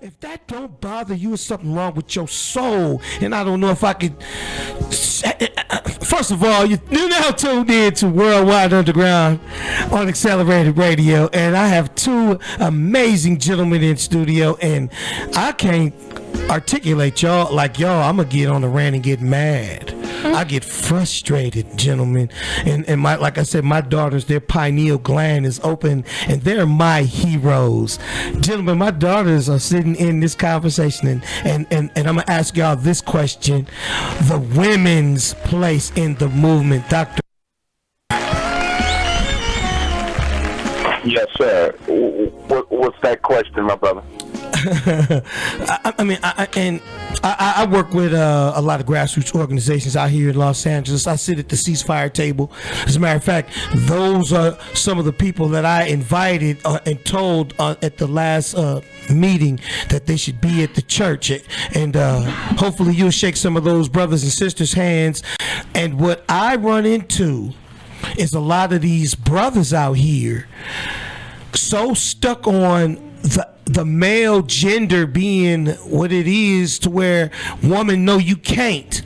If that don't bother you, it's something wrong with your soul. And I don't know if I could. First of all, you're now tuned in to Worldwide Underground on Accelerated Radio, and I have two amazing gentlemen in studio, and I can't articulate y'all like y'all. I'm gonna get on the rant and get mad. I get frustrated, gentlemen, and my, like I said, my daughters, their pineal gland is open, and they're my heroes, gentlemen. My daughters are sitting in this conversation, and I'm gonna ask y'all this question: the women's place in the movement, Doctor. Yes, sir. What's that question, my brother? I work with a lot of grassroots organizations out here in Los Angeles. I sit at the ceasefire table. As a matter of fact, those are some of the people that I invited and told at the last meeting that they should be at the church. And hopefully you'll shake some of those brothers and sisters' hands. And what I run into is a lot of these brothers out here so stuck on the male gender being what it is, to where woman, no, you can't.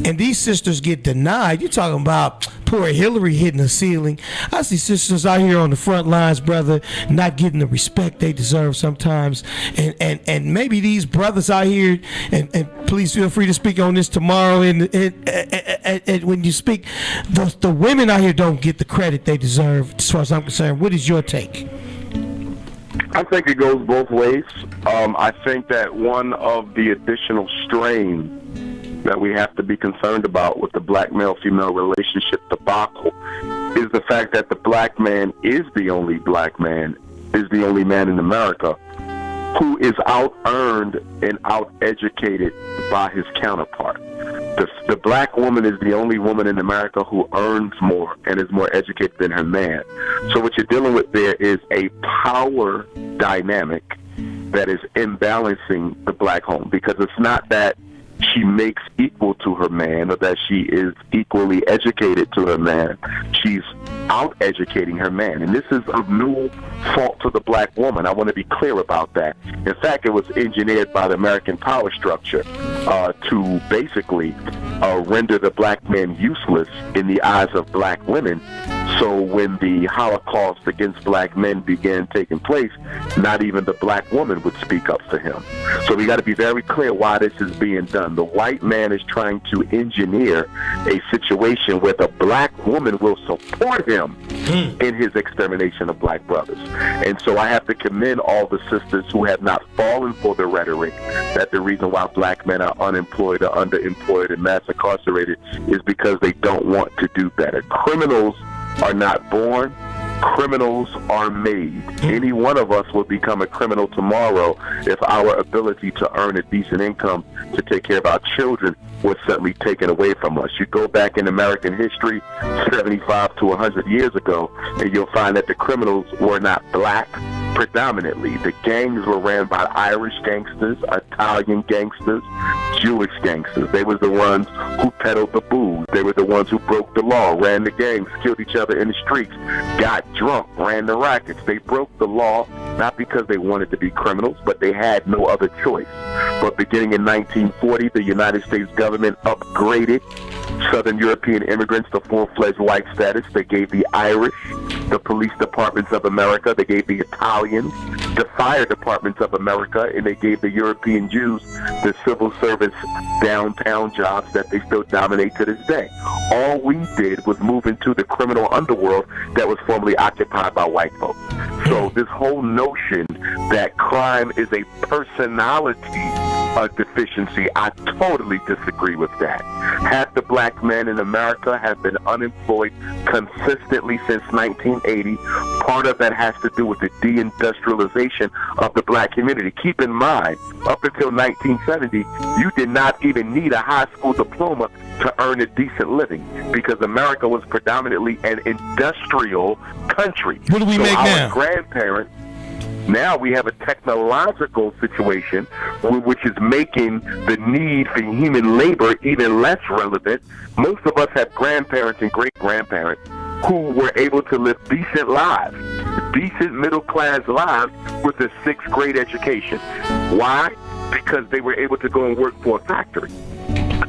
And these sisters get denied. You're talking about poor Hillary hitting the ceiling. I see sisters out here on the front lines, brother, not getting the respect they deserve sometimes. And maybe these brothers out here, and please feel free to speak on this tomorrow. And when you speak, the women out here don't get the credit they deserve, as far as I'm concerned. What is your take? I think it goes both ways. I think that one of the additional strain that we have to be concerned about with the black male-female relationship debacle is the fact that the black man is the only black man, is the only man in America who is out-earned and out-educated by his counterpart. The black woman is the only woman in America who earns more and is more educated than her man. So what you're dealing with there is a power dynamic that is imbalancing the black home, because it's not that she makes equal to her man or that she is equally educated to her man. She's out-educating her man. And this is of no fault to the black woman. I want to be clear about that. In fact, it was engineered by the American power structure to basically render the black man useless in the eyes of black women. So when the Holocaust against black men began taking place, not even the black woman would speak up for him. So we got to be very clear why this is being done. The white man is trying to engineer a situation where the black woman will support him in his extermination of black brothers. And so I have to commend all the sisters who have not fallen for the rhetoric that the reason why black men are unemployed or underemployed and mass incarcerated is because they don't want to do better. Criminals are not born. Criminals are made. Any one of us will become a criminal tomorrow if our ability to earn a decent income to take care of our children was suddenly taken away from us. You go back in American history 75 to 100 years ago, and you'll find that the criminals were not black predominantly. The gangs were ran by Irish gangsters, Italian gangsters, Jewish gangsters. They were the ones who peddled the booze. They were the ones who broke the law, ran the gangs, killed each other in the streets, got drunk, ran the rackets. They broke the law not because they wanted to be criminals, but they had no other choice. But beginning in 1940, the United States government upgraded Southern European immigrants to full-fledged white status. They gave the Irish the police departments of America. They gave the Italians the fire departments of America, and they gave the European Jews the civil service downtown jobs that they still dominate to this day. All we did was move into the criminal underworld that was formerly occupied by white folks. So this whole notion that crime is a personality deficiency, I totally disagree with that. Half the black men in America have been unemployed consistently since 1980. Part of that has to do with the deindustrialization of the black community. Keep in mind, up until 1970, you did not even need a high school diploma to earn a decent living, because America was predominantly an industrial country. What do we make now? Our grandparents, now we have a technological situation which is making the need for human labor even less relevant. Most of us have grandparents and great-grandparents who were able to live decent lives decent middle-class lives with a sixth-grade education. Why? Because they were able to go and work for a factory.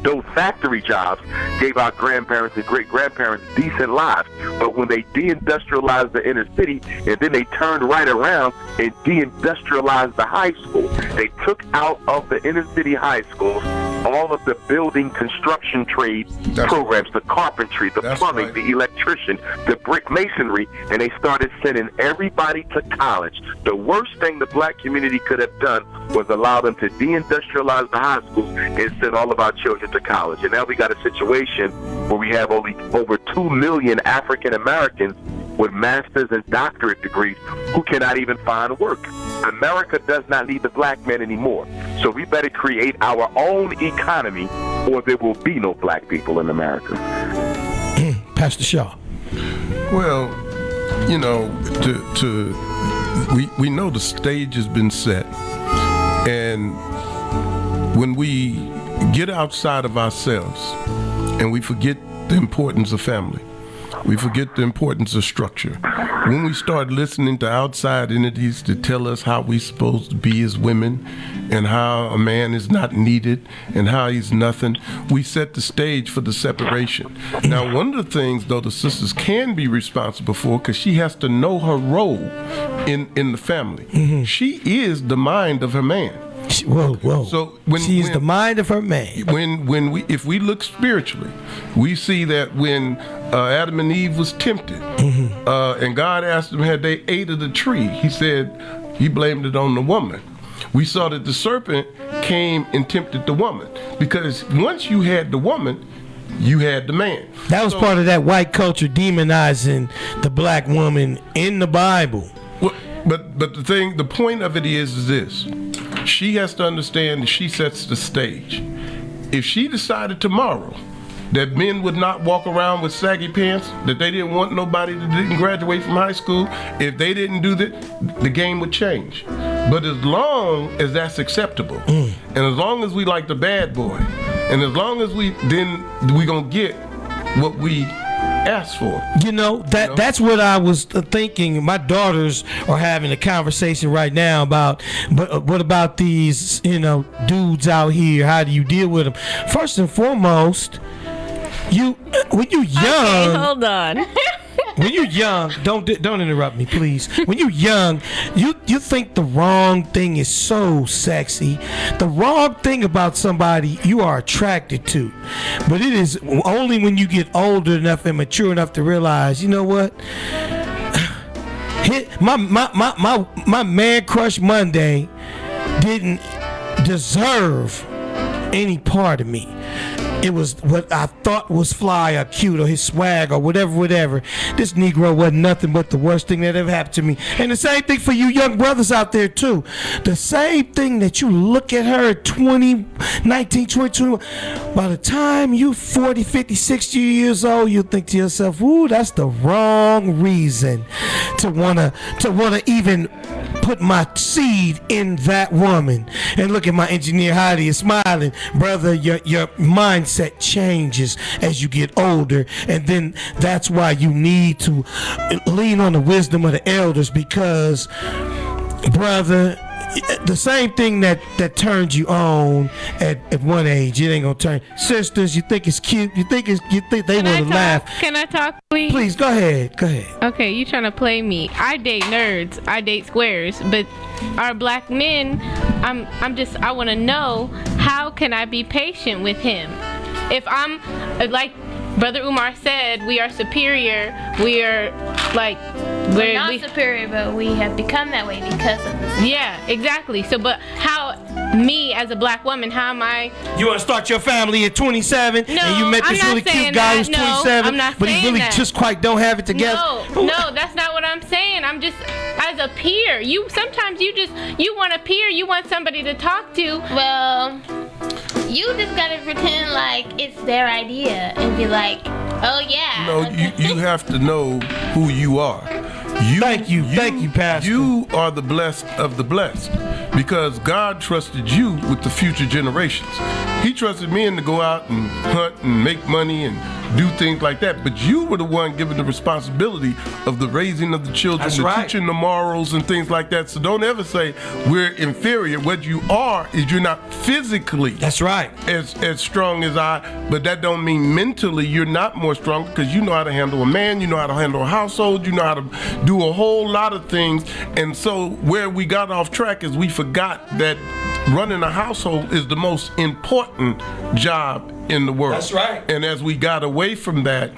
Those factory jobs gave our grandparents and great-grandparents decent lives. But when they deindustrialized the inner city, and then they turned right around and deindustrialized the high school, they took out of the inner city high schools all of the building construction trade programs, the carpentry, the plumbing, the electrician, the brick masonry, and they started sending everybody to college. The worst thing the black community could have done was allow them to deindustrialize the high schools and send all of our children to college. And now we got a situation where we have only over 2 million African Americans with master's and doctorate degrees who cannot even find work. America does not need the black man anymore. So we better create our own economy, or there will be no black people in America. Pastor Shaw. Well, you know, we know the stage has been set, and when we get outside of ourselves and we forget the importance of family, we forget the importance of structure. When we start listening to outside entities to tell us how we're supposed to be as women and how a man is not needed and how he's nothing, we set the stage for the separation. Now, one of the things, though, the sisters can be responsible for, because she has to know her role in the family. Mm-hmm. She is the mind of her man. Whoa. So she's the mind of her man. If we look spiritually, we see that when Adam and Eve was tempted, and God asked them, had they ate of the tree? He said, he blamed it on the woman. We saw that the serpent came and tempted the woman, because once you had the woman, you had the man. That was part of that white culture demonizing the black woman in the Bible. Well, but the point of it is this. She has to understand that she sets the stage. If she decided tomorrow that men would not walk around with saggy pants, that they didn't want nobody that didn't graduate from high school, if they didn't do that, the game would change. But as long as that's acceptable, and as long as we like the bad boy, and as long as we gonna get what we asked for. That's what I was thinking. My daughters are having a conversation right now about, but what about these, dudes out here? How do you deal with them? First and foremost, when you're young. Okay, hold on. When you're young, don't interrupt me, please. When you're young, you think the wrong thing is so sexy. The wrong thing about somebody you are attracted to. But it is only when you get older enough and mature enough to realize, you know what? My man crush Monday didn't deserve any part of me. It was what I thought was fly or cute or his swag or whatever. This Negro wasn't nothing but the worst thing that ever happened to me. And the same thing for you young brothers out there too. The same thing that you look at her at 20, 19, 20, 21. By the time you 40, 50, 60 years old, you think to yourself, ooh, that's the wrong reason to wanna even put my seed in that woman. And look at my engineer Heidi is smiling. Brother, your mindset changes as you get older, and then that's why you need to lean on the wisdom of the elders, because brother, the same thing that turns you on at one age, it ain't gonna turn. Sisters, you think it's cute, you think they want to laugh. Can I talk, please? Please go ahead. Okay, you trying to play me. I date nerds, I date squares, but our black men, I want to know, how can I be patient with him? If I'm, like Brother Umar said, we are superior, we are like... We're not superior, but we have become that way because of this. Yeah, exactly. So, but how, me as a black woman, how am I... You want to start your family at 27, no, and you met this really cute guy who's 27, but he really just quite don't have it together? No, that's not what I'm saying. I'm just, as a peer, sometimes you want a peer, you want somebody to talk to. Well, you just gotta pretend like it's their idea and be like, oh yeah. No, you have to know who you are. Thank you, Pastor. You are the blessed of the blessed, because God trusted you with the future generations. He trusted men to go out and hunt and make money and do things like that. But you were the one given the responsibility of the raising of the children, That's the right. teaching the morals and things like that. So don't ever say we're inferior. What you are is you're not physically That's right. as strong as I, but that don't mean mentally you're not more strong, because you know how to handle a man, you know how to handle a household, you know how to do a whole lot of things. And so where we got off track is we forgot that running a household is the most important job in the world. That's right. And as we got away from that,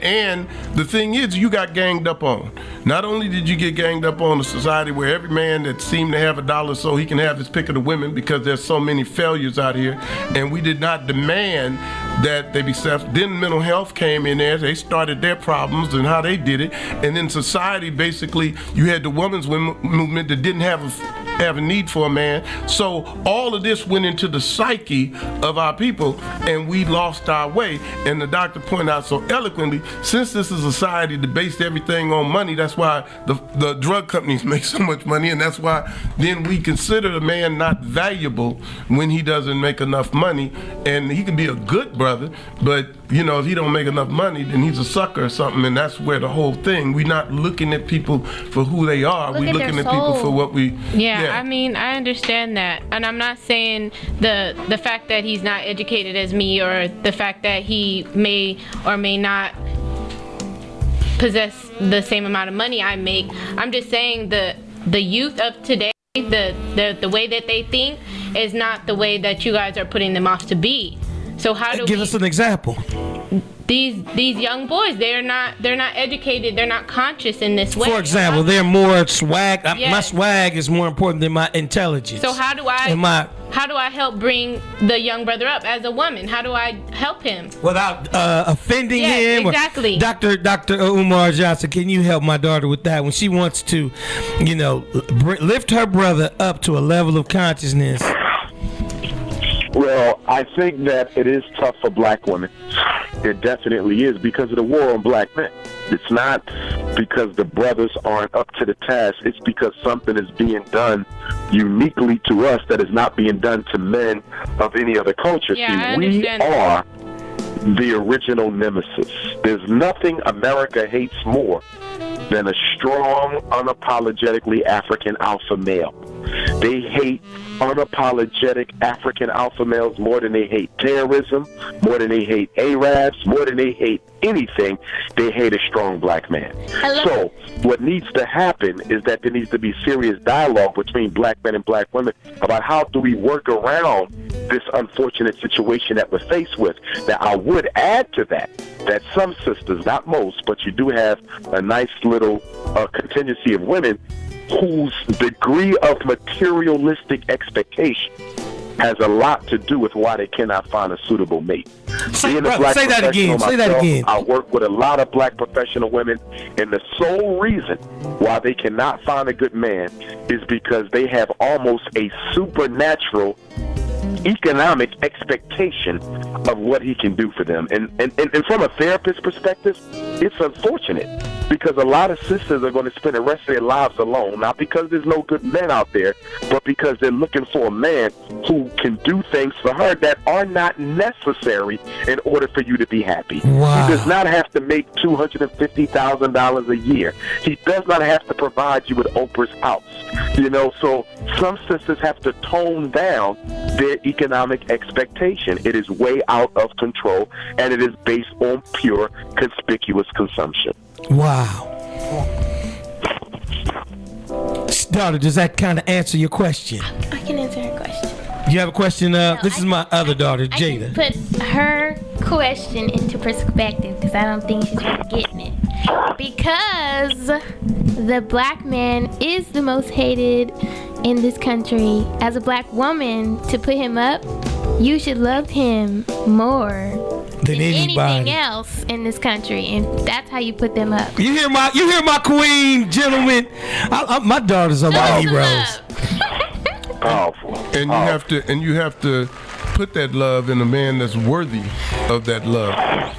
and the thing is, you got ganged up on. Not only did you get ganged up on a society where every man that seemed to have a dollar so he can have his pick of the women, because there's so many failures out here, and we did not demand that they be self. Then mental health came in there. They started their problems and how they did it. And then society, basically, you had the women's movement that didn't have a need for a man. So all of this went into the psyche of our people, and we lost our way. And the doctor pointed out so eloquently, since this is a society that based everything on money, that's why the drug companies make so much money, and that's why then we consider a man not valuable when he doesn't make enough money. And he can be a good brother, but you know, if he don't make enough money, then he's a sucker or something. And that's where the whole thing, we're not looking at people for who they are. We're looking at people for what we I mean, I understand that, and I'm not saying the fact that he's not educated as me, or the fact that he may or may not possess the same amount of money I make. I'm just saying the youth of today, the way that they think is not the way that you guys are putting them off to be. So how do Give us an example. These young boys, they're not educated, they're not conscious in this way. For example, they're more swag. My Yes. swag is more important than my intelligence. So how do I help bring the young brother up as a woman? How do I help him? Without offending Yes, him? exactly. Dr. Umar Johnson, can you help my daughter with that? When she wants to, lift her brother up to a level of consciousness. Well, I think that it is tough for black women. It definitely is, because of the war on black men. It's not because the brothers aren't up to the task. It's because something is being done uniquely to us that is not being done to men of any other culture. Yeah, I See, we understand that. are the original nemesis. There's nothing America hates more than a strong, unapologetically African alpha male. They hate unapologetic African alpha males more than they hate terrorism, more than they hate Arabs, more than they hate anything. They hate a strong black man. So what needs to happen is that there needs to be serious dialogue between black men and black women about how do we work around this unfortunate situation that we're faced with. Now, I would add to that some sisters, not most, but you do have a nice little contingency of women whose degree of materialistic expectation has a lot to do with why they cannot find a suitable mate. Say that again. Say that again. I work with a lot of black professional women, and the sole reason why they cannot find a good man is because they have almost a supernatural economic expectation of what he can do for them. And from a therapist perspective, it's unfortunate, because a lot of sisters are going to spend the rest of their lives alone, not because there's no good men out there, but because they're looking for a man who can do things for her that are not necessary in order for you to be happy. Wow. He does not have to make $250,000 a year. He does not have to provide you with Oprah's house. So some sisters have to tone down their economic expectation. It is way out of control, and it is based on pure conspicuous consumption. Wow. Daughter, does that kind of answer your question? I can answer her question. You have a question? This is my other daughter, I Jada. can put her question into perspective, because I don't think she's really getting it. Because the black man is the most hated in this country. As a black woman, to put him up, you should love him more Than anybody. anything else in this country, and that's how you put them up. You hear my queen, gentlemen. My daughters are my Show them heroes. up. Powerful. And you have to put that love in a man that's worthy of that love.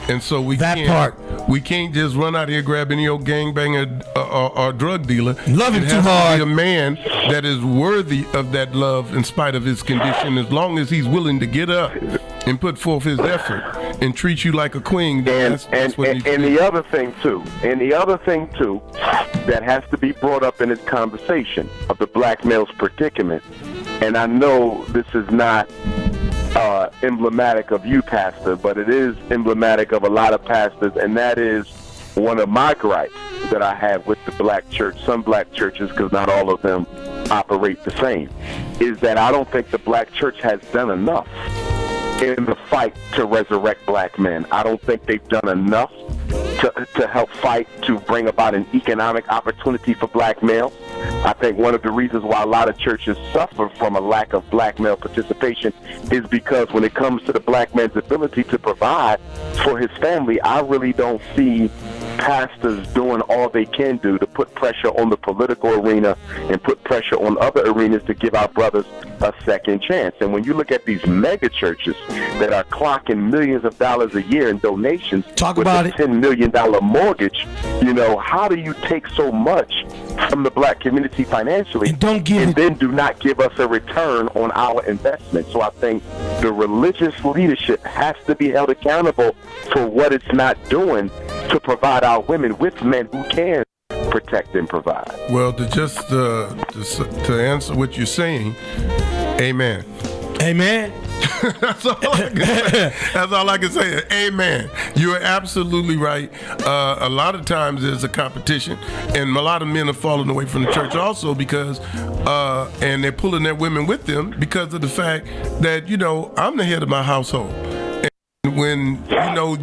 And so we can't just run out here grab any old gangbanger or drug dealer. Love him It too has to hard. be a man that is worthy of that love in spite of his condition, as long as he's willing to get up and put forth his effort and treat you like a queen, then that's what needs to be. The other thing too, that has to be brought up in this conversation of the black male's predicament, and I know this is not emblematic of you, Pastor, but it is emblematic of a lot of pastors, and that is one of my gripes that I have with the black church, some black churches, because not all of them operate the same, is that I don't think the black church has done enough in the fight to resurrect black men. I don't think they've done enough to help fight to bring about an economic opportunity for black males. I think one of the reasons why a lot of churches suffer from a lack of black male participation is because when it comes to the black man's ability to provide for his family, I really don't see pastors doing all they can do to put pressure on the political arena and put pressure on other arenas to give our brothers a second chance. And when you look at these mega churches that are clocking millions of dollars a year in donations, talk with about a $10 million mortgage, how do you take so much from the black community financially and then do not give us a return on our investment? So I think the religious leadership has to be held accountable for what it's not doing to provide our women with men who can protect and provide. Well, to answer what you're saying, amen. Amen. That's all I can say. That's all I can say. Amen. You are absolutely right. A lot of times there's a competition, and a lot of men are falling away from the church also because, and they're pulling their women with them because of the fact that, I'm the head of my household. When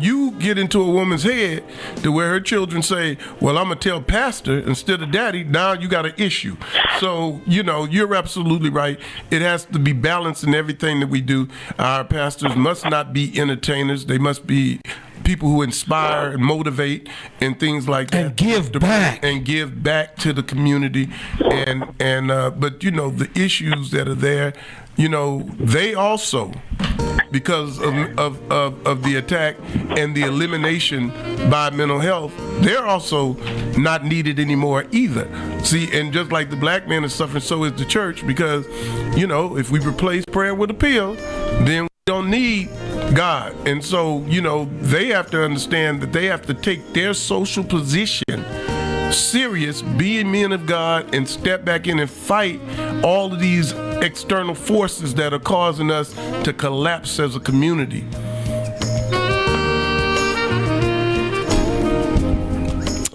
you get into a woman's head to where her children say, well, I'm gonna tell pastor instead of daddy, now you got an issue. So you're absolutely right. It has to be balanced in everything that we do. Our pastors must not be entertainers. They must be people who inspire and motivate and things like that, and give back to the community. But the issues that are there, they also, because of the attack and the elimination by mental health, they're also not needed anymore either. See, and just like the black man is suffering, so is the church, because if we replace prayer with a pill, then we don't need God. And so they have to understand that they have to take their social position serious, being men of God, and step back in and fight all of these external forces that are causing us to collapse as a community.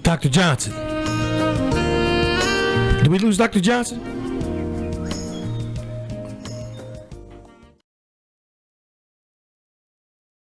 Dr. Johnson. Did we lose Dr. Johnson?